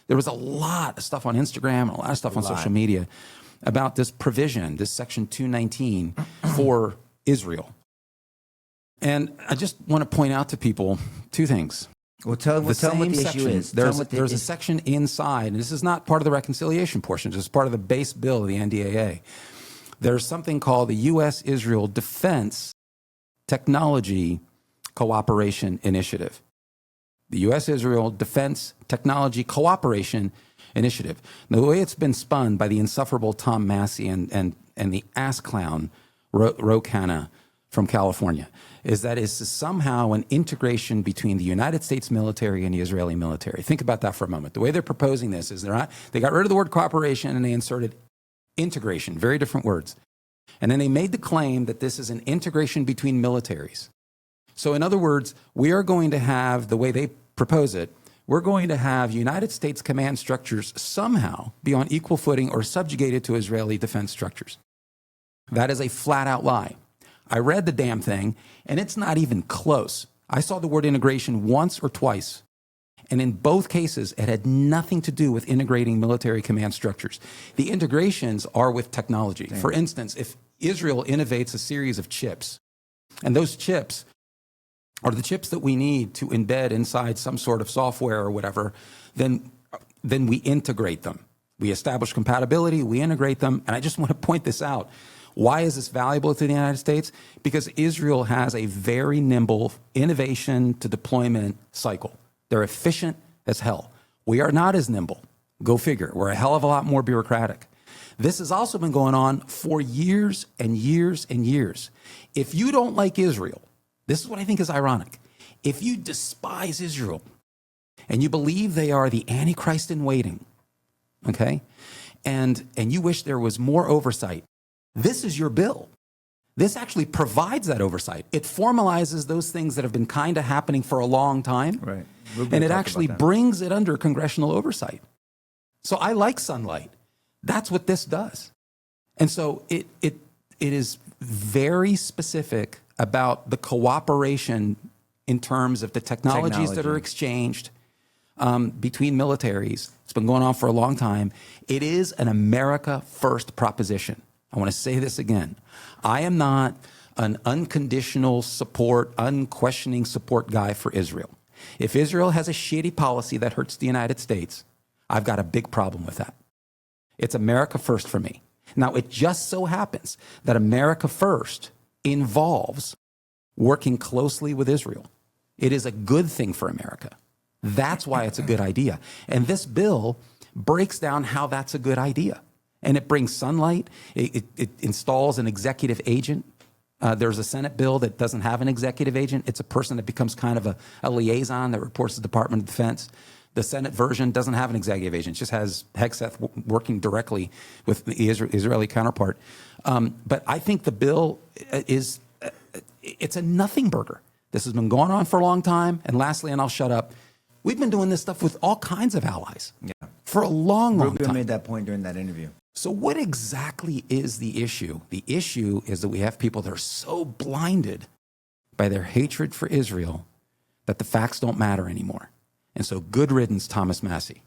There was a lot of stuff on Instagram and a lot of stuff on social media about this provision, this Section 219 for Israel. And I just want to point out to people two things. Well, tell them what the issue is. There's a section inside, and this is not part of the reconciliation portion. This is part of the base bill of the NDAA. There's something called the U.S.-Israel Defense Technology Cooperation Initiative. The U.S.-Israel Defense Technology Cooperation Initiative. Now, the way it's been spun by the insufferable Tom Massie and the ass clown Ro Khanna from California is that it's somehow an integration between the United States military and the Israeli military. Think about that for a moment. The way they're proposing this is they got rid of the word cooperation and they inserted integration, very different words. And then they made the claim that this is an integration between militaries. So in other words, we are going to have, the way they propose it, we're going to have United States command structures somehow be on equal footing or subjugated to Israeli defense structures. That is a flat out lie. I read the damn thing, and it's not even close. I saw the word integration once or twice, and in both cases, it had nothing to do with integrating military command structures. The integrations are with technology. For instance, if Israel innovates a series of chips, and those chips are the chips that we need to embed inside some sort of software or whatever, then we integrate them. We establish compatibility, we integrate them, and I just want to point this out. Why is this valuable to the United States? Because Israel has a very nimble innovation to deployment cycle. They're efficient as hell. We are not as nimble. Go figure. We're a hell of a lot more bureaucratic. This has also been going on for years and years and years. If you don't like Israel, this is what I think is ironic. If you despise Israel and you believe they are the Antichrist in waiting, okay, and you wish there was more oversight, this is your bill. This actually provides that oversight. It formalizes those things that have been kind of happening for a long time. Right. And it actually brings it under congressional oversight. So I like sunlight. That's what this does. And so it is very specific about the cooperation in terms of the technologies that are exchanged between militaries. It's been going on for a long time. It is an America First proposition. I want to say this again. I am not an unconditional support, unquestioning support guy for Israel. If Israel has a shitty policy that hurts the United States, I've got a big problem with that. It's America First for me. Now, it just so happens that America First involves working closely with Israel. It is a good thing for America. That's why it's a good idea. And this bill breaks down how that's a good idea. And it brings sunlight. It installs an executive agent. There's a Senate bill that doesn't have an executive agent. It's a person that becomes kind of a liaison that reports to the Department of Defense. The Senate version doesn't have an executive agent. It just has Hegseth working directly with the Israeli counterpart. But I think the bill it's a nothing burger. This has been going on for a long time. And lastly, and I'll shut up, we've been doing this stuff with all kinds of allies for a long time. Rubio made that point during that interview. So what exactly is the issue? The issue is that we have people that are so blinded by their hatred for Israel that the facts don't matter anymore. And so good riddance, Thomas Massie.